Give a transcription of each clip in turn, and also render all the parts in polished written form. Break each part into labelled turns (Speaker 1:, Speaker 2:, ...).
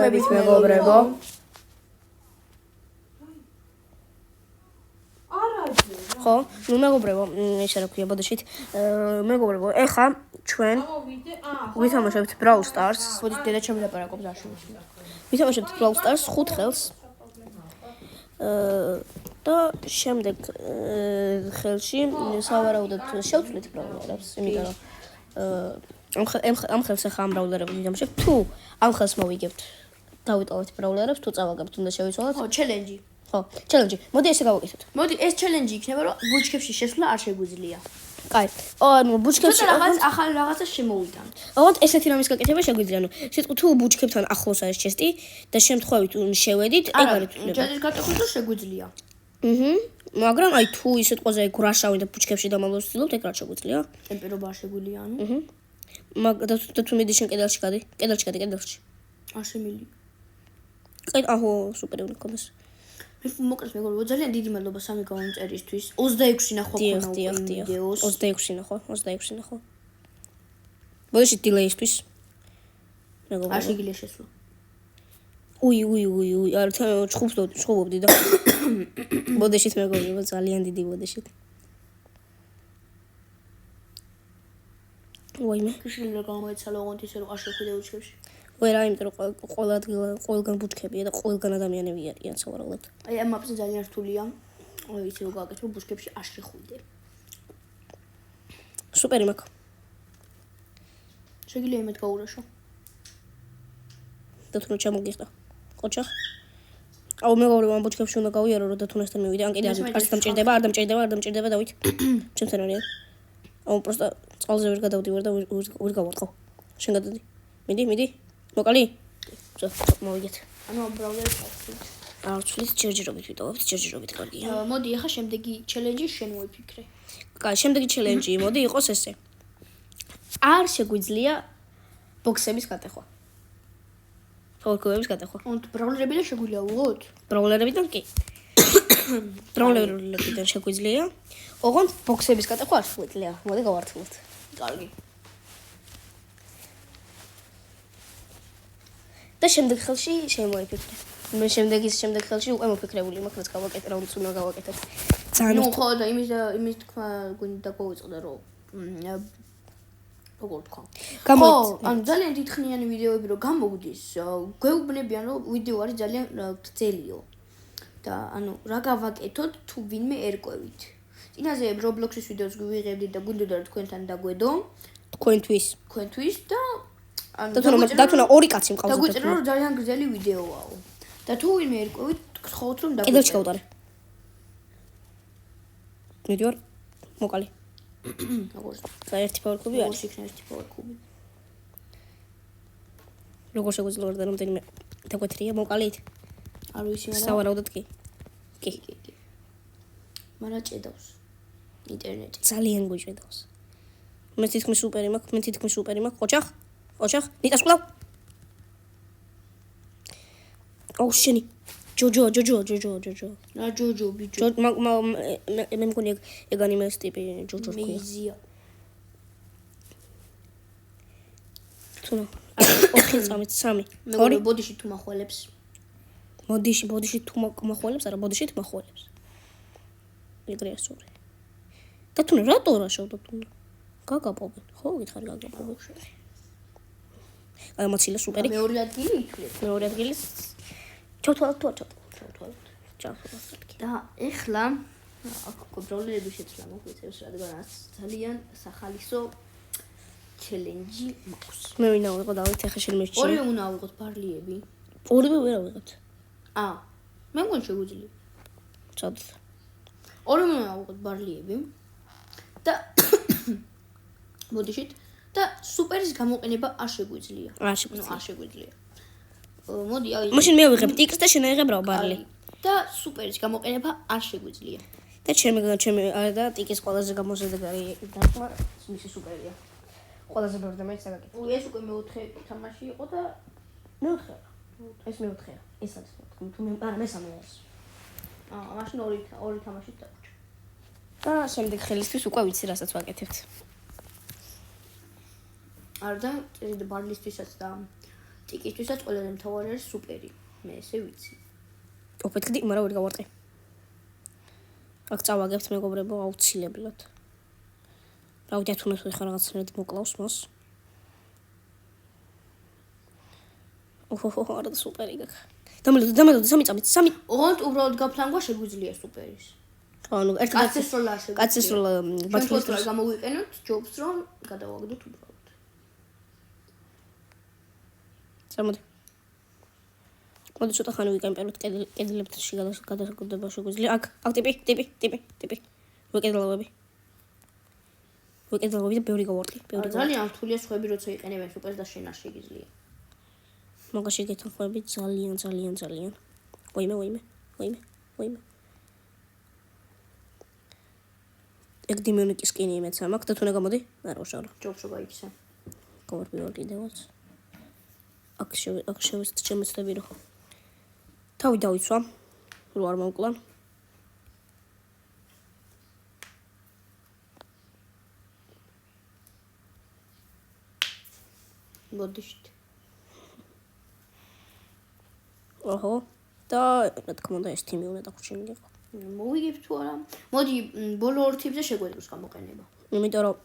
Speaker 1: მებით მეგობრებო. ხო, ნუ მეგობრებო, ესე რა ქვია, ბოდიშით. მეგობრებო, ეხა ჩვენ ვითამაშებთ Brawl Stars.
Speaker 2: ხოდი დედა ჩემი ლაპარაკობს აშუში.
Speaker 1: ვითამაშებთ Brawl Stars 5 ხელს. და შემდეგ ხელში სავარაუდოდ შევცვლით ბრაულერებს, იმიტომ რომ ამ ხელს ახლა ამ ბრაულერებს ვითამაშებთ. თუ ამ ხელს მოვიგებთ, დავიტოვებთ ბრაულერებს, თუ წავაგებთ, უნდა შევიცვალოთ.
Speaker 2: ხო, ჩელენჯი.
Speaker 1: ხო, ჩელენჯი. მოდი ესე გავაკეთოთ.
Speaker 2: მოდი, ეს ჩელენჯი იქნება, რომ ბუჩქებში შესვლა არ შეგვიძლია.
Speaker 1: კაი. ანუ ბუჩქებში
Speaker 2: ახალ რაღაცას შემოვიტან.
Speaker 1: ოღონდ ესეთი რამის გაკეთება შეგვიძლია, ანუ სიტყვით თუ ბუჩქებთან ახლოს არის ჩესტი და შემთხვევით შევედით, ეგ არის თვლება.
Speaker 2: ჩესტის გაკეთება შეგვიძლია.
Speaker 1: მაგრამ აი თუ ის სიტყვაზე გრაშავენ და ბუჩქებში დამალოს ვცდილობთ, ეგ რა შეგვიძლია?
Speaker 2: ტემპერობა არ შეგვიძლია, ანუ.
Speaker 1: და თუ მიდი შენ კედელში გადი, კედელში.
Speaker 2: არ შემილი.
Speaker 1: აჰო, სუპერი უნდა გქონდეს.
Speaker 2: მოკლედ მეგობრებო, ძალიან დიდი მადლობა სამი გამომწერისთვის. 26 ნახვა ქონა ვიდეოს.
Speaker 1: 26 ნახვა. ბოდიში დილეისთვის. მეგობრებო.
Speaker 2: არ შეგიძლია შესვლა.
Speaker 1: უი, არ ჩხუბობდი და ბოდიშით მეგობრებო, ძალიან დიდი ბოდიშით. ვაიმე.
Speaker 2: შეიძლება გამოეცალა ოღონდ ისე რომ არ შეხვიდე ბუჩქებში.
Speaker 1: ვერა, იმიტომ რომ ყველგან ბუჩქებია და ყველგან ადამიანები არიან სავარაუდოდ.
Speaker 2: აი ამ მაპზე ძალიან რთულია. ისე რომ გააკეთო ბუჩქებში არ შეხვიდე.
Speaker 1: სუპერი მაქვს.
Speaker 2: შეგიძლია იმედ გაურაშო.
Speaker 1: და თუ ჩამოგიხდა. ყოჩახ. აუ მეგობრებო, ამ ბუჩქებში უნდა გავიარო, რომ და თუნესთან მივიდე. ან კიდე არ დამჭირდება დავით. ჩემთან არიან. აუ პროსტა წყალზე ვერ გადავდივარ და ვერ გავარტყავ. შენ გადადი. მიდი. მოკალი? მოვიგეთ.
Speaker 2: ანუ ამ ბრაულერს ახსოვს.
Speaker 1: არცulis ჯერჯერობით ვიტოვებთ, ჯერჯერობით კარგია.
Speaker 2: მოდი, ახლა შემდეგი ჩელენჯი შენ მოიფიქრე.
Speaker 1: კაი, შემდეგი ჩელენჯი მოდი იყოს ესე. არ შეგვიძლია ბოქსების გატეხვა. ფოლკოების გატეხვა.
Speaker 2: ანუ ბრაულერებიდან შეგვიძლია უღოთ?
Speaker 1: ბრაულერებიდან კი. ბრაულერებიდან შეგვიძლია. ოღონდ ბოქსების გატეხვა არ შეგვიძლია. მოდი გავართულოთ.
Speaker 2: კარგი.
Speaker 1: და შემდეგ ხელში შემოიფიქრე. მე შემდეგ ხელში უკვე მოფიქრებული მაქვს, რაც გავაკეთე, რაუნდს უნდა გავაკეთებ.
Speaker 2: ნუ ხო და იმის თქვა გვინდა გავიწყდა რომ როგორ თქვა. ხო, ანუ ძალიან დიდხნიანი ვიდეოები რომ გამოგდის, გვეუბნებიან რომ ვიდეო არის ძალიან გრძელიო. და ანუ რა გავაკეთოთ თუ ვინმე ერკვევით. წინაზე Roblox-ის ვიდეოს ვიღებდით და გვინდოდა რომ თქვენთან დაგვედო. თქვენთვის და
Speaker 1: და თუ ორი კაცი მყავს.
Speaker 2: და გვიწერა რომ ძალიან გრძელი ვიდეოაო. და თუ ვინმე ერკვევით, გთხოვთ რომ დაგვიწეროთ.
Speaker 1: კედელში გავუტარე. მიდივარ, მოკალი.
Speaker 2: როგორ?
Speaker 1: და ერთი პაუერ-კუბი არის.
Speaker 2: როგორ იქნება ერთი პაუერ-კუბი?
Speaker 1: როგორ შეგვიძლია რომ რამდენიმე დაგვეთრია მოკალით?
Speaker 2: არ ვიცი მაგრამ
Speaker 1: სავარაუდოდ კი.
Speaker 2: მარა ჭედავს ინტერნეტი.
Speaker 1: ძალიან გვიჭედავს. მე თითქმის სუპერი მაქვს. ოჩახ, ნიტას ყლავ. აუ შენი. ჯოჯო.
Speaker 2: რა ჯოჯო ბიჭო.
Speaker 1: მე მგონი ეგანი მე ტიპი ჯოჯო ყლავ.
Speaker 2: მიზია.
Speaker 1: თუნა. 4 3.
Speaker 2: ორი ბოდიში თუ מחვალებს.
Speaker 1: ბოდიში თუ מחვალებს, არა ბოდიში თუ מחვალებს. ეგრეა სწორი. და თუნა რატო რაშავდა თუნა? გაგაპობენ. ხო, გითხარი გაგაპობენ. აი მოცილა სუპერი.
Speaker 2: მეორე ადგილი ითვლება.
Speaker 1: მეორე ადგილი ჩავთვალოთ.
Speaker 2: და ეხლა აქ ბრაულერები შეცვლა მოგვიწევს, რადგანაც ძალიან სახალისო ჩელენჯი მაქვს.
Speaker 1: მე ვინა ვიყო დავით ახლა შენ მერჩი.
Speaker 2: ორივე უნდა ავიღოთ ბარლიები.
Speaker 1: ორივე ვერ ავიღოთ.
Speaker 2: მე მგონი შეგვიძლია.
Speaker 1: წად.
Speaker 2: ორივე უნდა ავიღოთ ბარლიები. და მოდიშით და სუპერის გამოყენება არ შეგვიძლია. არ შეგვიძლია. მოდი აი.
Speaker 1: მაშინ მე ავიღებ ტიკს და შენ აიღებ ბარლი.
Speaker 2: და სუპერის გამოყენება არ შეგვიძლია.
Speaker 1: და ჩემი და ტიკის ყველაზე გამოზრდილი დარტყმა მისი სუპერია. ყველაზე ბევრი მაინც აგაკეთე.
Speaker 2: ეს უკვე მეოთხე თამაში იყო და
Speaker 1: მეოთხე. ეს მეოთხეა. ეს არის თუ მე მესამე არის.
Speaker 2: მაშინ ორი თამაშით დაგვჭირდა.
Speaker 1: და შემდეგ ხელისთვის უკვე ვიცი რასაც ვაკეთებთ.
Speaker 2: არ და წერილი ბარლისთვისაც და ტიკისთვისაც ყველაზე მთავარი არის სუპერი. მე ესე ვიცი.
Speaker 1: ოფეთქდი, მაგრამ ვერ გავარტყი. აქ წავაგებთ მეგობრებო აუცილებლად. რავდით თუ ხარ რაღაცნაირად მოკლავს მას. ოჰო, არა სუპერი გაქ. დამელოდე 3 წამით, 3.
Speaker 2: ოღონდ უბრალოდ გაფლანგვა შეგვიძლია სუპერის.
Speaker 1: ანუ ერთ
Speaker 2: კაცის როლა შეგვიძლია.
Speaker 1: კაცის როლა
Speaker 2: ბათუმის გამოვიყენოთ, ჯობს რომ გადავაგდოთ უბრალოდ.
Speaker 1: წამოდი. მოდი ცოტა ხანი ვიკემპეროთ კედლებში გადასაკუთრება შეგვიძლია. აქ ტიპი. ვიკედლავები და ბევრი გავარტყი.
Speaker 2: ძალიან რთულია სხვები როცა იყენებენ სუპერს და შენ არ შეგიძლია.
Speaker 1: მაგაში გეთანხმები ძალიან. ვაიმე. ეგ დიმიონიკის სკინი იმეც ამაქვს და თუნე გამოდი? არა ვშავრო.
Speaker 2: ჯობს რო გაიქცა.
Speaker 1: გავარბივარ კიდევაც. აქ შემეცდები რომ თავი დავიცვა, რო არ მომკლან.
Speaker 2: მოდიშთ.
Speaker 1: ოჰო. და რა თქმა უნდა ეს თიმი უნდა დაგვრჩენილიყო.
Speaker 2: მოვიგებ თუ არა? მოდი ბოლო 2 თიმზე შეგვეძლოს გამოყენება.
Speaker 1: იმიტომ რომ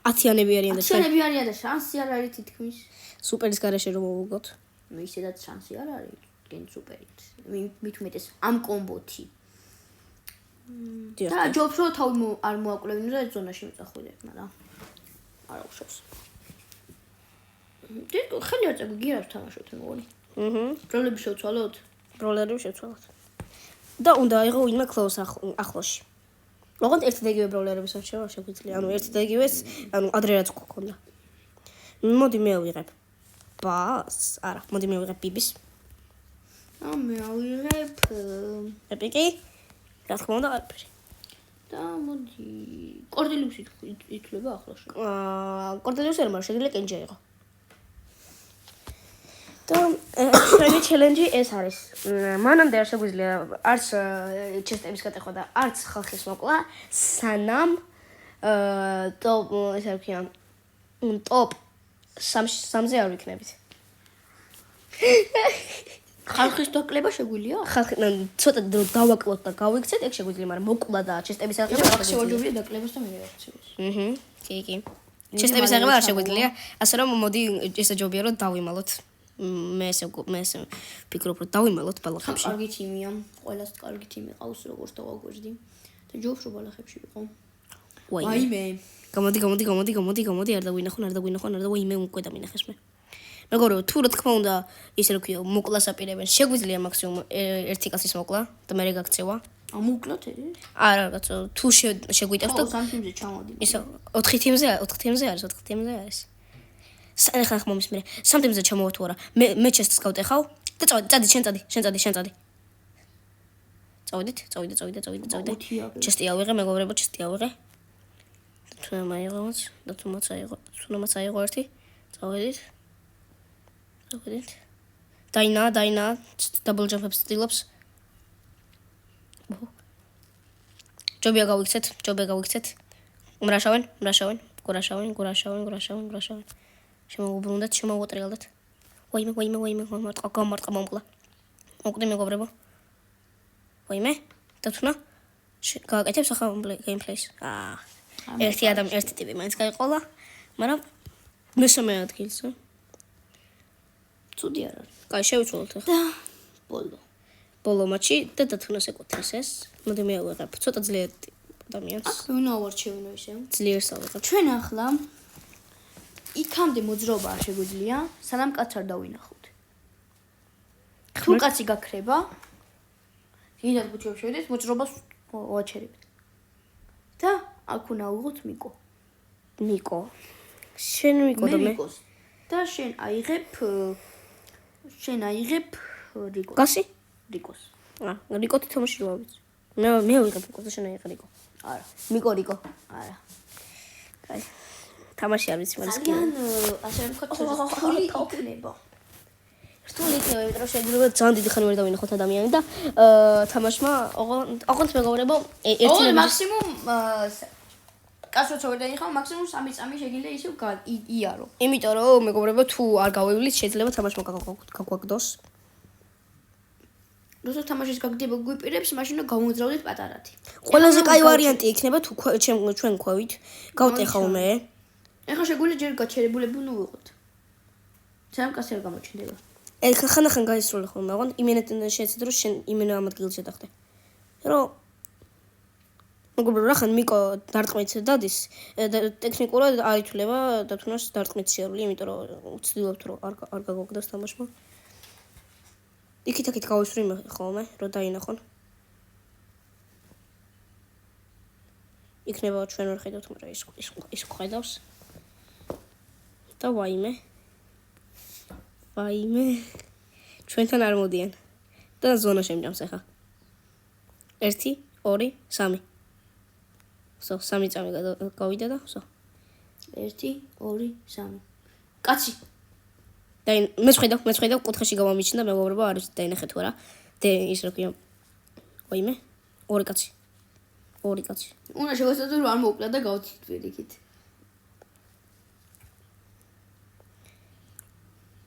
Speaker 1: 10-იანები არიან და
Speaker 2: ჩვენები არიან და შანსი არ არის თითქმის.
Speaker 1: სუპერის garaშე რომ მოვუგოთ.
Speaker 2: მე ისედაც შანსი არ არის გენ სუპერით. მით უმეტეს ამ კომბოთი. და ჯობს რომ თავი არ მოაკვლევინო და ეს ზონაში მიწახვიდე, მაგრამ არა უშავს. ხელი არ წაგვი გიარავს თამაშობთ მეგონი. როლები შევცვალოთ?
Speaker 1: როლები შევცვალოთ. და უნდა აიღო ვინმე close ახლოში. ოღონდ ერთი და იგივე ბროლერების არ შეგვიძლია. ანუ ერთი და იგივეს, ანუ ადრე რაც გქონდა. მოდი მე ავიღებ. ბას, არა, მოდი მე ავიღებ ბიბის.
Speaker 2: მე ავიღებ
Speaker 1: ეპიკი. რა თქმა უნდა, არაფერი.
Speaker 2: და მოდი კორდელიუსი ითვლება ახლოში.
Speaker 1: კორდელიუსი არ შეიძლება კენჯი აიღო. და ჩვენი ჩელენჯი ეს არის. მანამდე არ შეგვიძლია არც ჩესტების გატეხვა და არც ხალხის მოკლა, სანამ ტოპ 3-ზე არ ვიქნებით.
Speaker 2: ხალხის დაკლება შეგვიძლია?
Speaker 1: ხალხი ცოტა დრო დავაკლოთ და გავიქცეთ, ეგ შეგვიძლია, მაგრამ მოკლა და ჩესტების აღება
Speaker 2: არ შეგვიძლია დაკლებას და მე რეაქციას.
Speaker 1: კი. ჩესტების აღება არ შეგვიძლია, ასე რომ მოდი ესე ჯობია რომ დავიმალოთ. მე ესე ვფიქრობ რომ დავიმალოთ ბალახებში.
Speaker 2: კარგი თიმია, ყველას კარგი თიმი ყავს როგორც დავაგვერდი. და ჯობს რომ ბალახებში ვიყო. ვაიმე.
Speaker 1: გამოდი, არ დავინახონ, ვაიმე უკვე დამინახეს მე. მეგობრებო, თუ რა თქმა უნდა, ისე რომ ქვია, მოკლას აპირებენ, შეგვიძლია მაქსიმუმ ერთი კაცის მოკლა და მე გაქცევა.
Speaker 2: ამოკლოთ ეს?
Speaker 1: არა, რაღაცა, თუ შეგვიტევს და
Speaker 2: 3 თიმზე ჩამოდი.
Speaker 1: ისო 4 თიმზე არის. ეხლა ხმომის მე 3 თემზე ჩამოვა თუ არა მე ჩესტს გავტეხავ და წავედი შენ წადი წავიდეთ ჩესტი ავიღე მეგობრებო ჩესტი ავიღე თუ მაց აიღო ერთი წავედით დაინა დაბლ ჯამპებს წილობს ჯობია გავიქცეთ მრაშავენ გურაშავენ შემოუბრუნდეთ. ვაიმე, გამარტყა მომკლა. მოკვდი მეგობრებო. ვაიმე, დათუნა. გააკეთებს ახლა გეიმპლეის. ერთი ტიპი მაინც გაიყოლა, მაგრამ მესამე ადგილზე.
Speaker 2: ცუდი არ არის.
Speaker 1: კაი, შევიცვალოთ ახლა.
Speaker 2: და
Speaker 1: ბოლო მატჩი და დათუნას ეკუთვნის ეს. მოდი მე ავიღებ. ცოტა ძლიერ ადამიანს.
Speaker 2: აქ ვინ ავარჩევინო ისე?
Speaker 1: ძლიერს ავიღებ.
Speaker 2: ჩვენ ახლა იქამდე მოძრაობა არ შეგვიძლია, სანამ კაცს არ დავინახოთ. თუ კაცი გაქრება, იმდენ ბუჩქებს შევიდეთ, მოძრაობას ვაჩერებთ. და აქ უნდა ავიღოთ მიკო.
Speaker 1: შენ მიკო და მე.
Speaker 2: და შენ აიღებ რიკოს.
Speaker 1: კასი?
Speaker 2: რიკოს.
Speaker 1: რიკო თამაში რა ვიცი. მე ავიღებ რიკოს და შენ აიღე რიკო.
Speaker 2: არა.
Speaker 1: რიკო. არა. კაი. თამაში არ ვიცი მაგრამ
Speaker 2: ძალიან ასე ვთქვათ რთული იქნება.
Speaker 1: რთული იქნება, იმიტომ რომ შეიძლება ძალიან დიდი ხანი ვერ დავინახოთ ადამიანი და თამაშმა ოღონდ მეგობრებო ერთი
Speaker 2: მაქსიმუმ კაცოც ვერ დაიხავ, მაქსიმუმ 3 წამი შეგიძლია ისევ იარო.
Speaker 1: იმიტომ რომ მეგობრებო თუ არ გავევლით შეიძლება თამაშმა გაგვაგდოს.
Speaker 2: როცა თამაშის გაგდება გვიპირებს, მაშინ გამოძრავდით პატარათი.
Speaker 1: ყველაზე კაი ვარიანტი იქნება თუ ჩვენ ქვევით გავტეხავ მე.
Speaker 2: ეხლა შეგვიძლია ჯერ გაჩერებულები უნდა ვიყოთ. სამ კაცი არ გამოჩნდება.
Speaker 1: ხან გაისროლე ხოლმე, მაგრამ იმენად შეეცდ რომ შენ იმენა ამ ადგილს შედახდე. რომ მეგობრებო, რახან მიკო დარტყმით დადის, ტექნიკურად არ ითვლება დათუნას დარტყმით შეარული, იმიტომ რომ ვცდილობთ რომ არ გაგვაგდოს თამაშმა. იქით-აქით გავისვრი ხოლმე, რომ დაინახონ. იქნება ჩვენ ვერ ხედავთ, მაგრამ ის ხედავს. და ვაიმე. ჩვენთან არ მოდიან. და ზონა შემჯამს ახლა. 1 2 3 სო 3 წამი გავიდა და სო
Speaker 2: 1 2 3 კაცი
Speaker 1: და მე ხედავ კუთხეში გამომიჩნდა მეგობრებო არის დაინახე თუ არა ის რა ქვია ვაიმე 2 კაცი
Speaker 2: უნდა შევასწავლო რომ არ მოკლა და გავწვით ვერიქით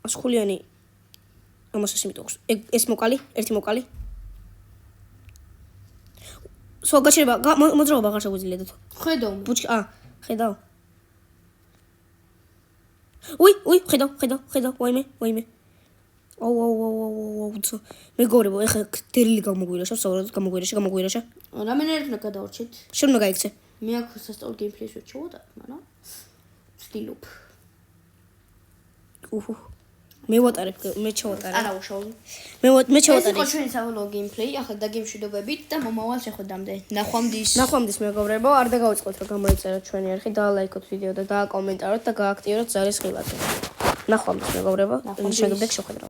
Speaker 1: ასხულიანი ამას ისე მიტყვის ეს მოკალი ერთი მოკალი სო გაჩერება მოძრაობა აღარ შეგვიძლია და თუ
Speaker 2: ხედავ
Speaker 1: ბუჩკი ხედავ უი ხედავ ვაიმე აუ მეგობრებო ეხა დერილი გამოგვირაშა საუბრად გამოგვირაშა
Speaker 2: რამენერით უნდა გადავარჩეთ
Speaker 1: შენ უნდა გაიქცე
Speaker 2: მე აქ სასწავლო გეიმპლეის ვეჩვოდა მაგრამ ვცდილობ
Speaker 1: მე ვატარებ მე ჩავატარე
Speaker 2: არა უშაობ
Speaker 1: მე ჩავატარე
Speaker 2: ეს იყო ჩვენი საბოლოო გეიმპლეი ახლა დაგემშვიდობებით და მომავალ შეხვედრამდე ნახვამდის
Speaker 1: მეგობრებო არ დაგავიწყოთ რომ გამოიწეროთ ჩვენი არხი დაალაიქოთ ვიდეო და დააკომენტაროთ და გააქტიუროთ ზარის ღილაკი ნახვამდის მეგობრებო შეგებდეთ შეხვედრა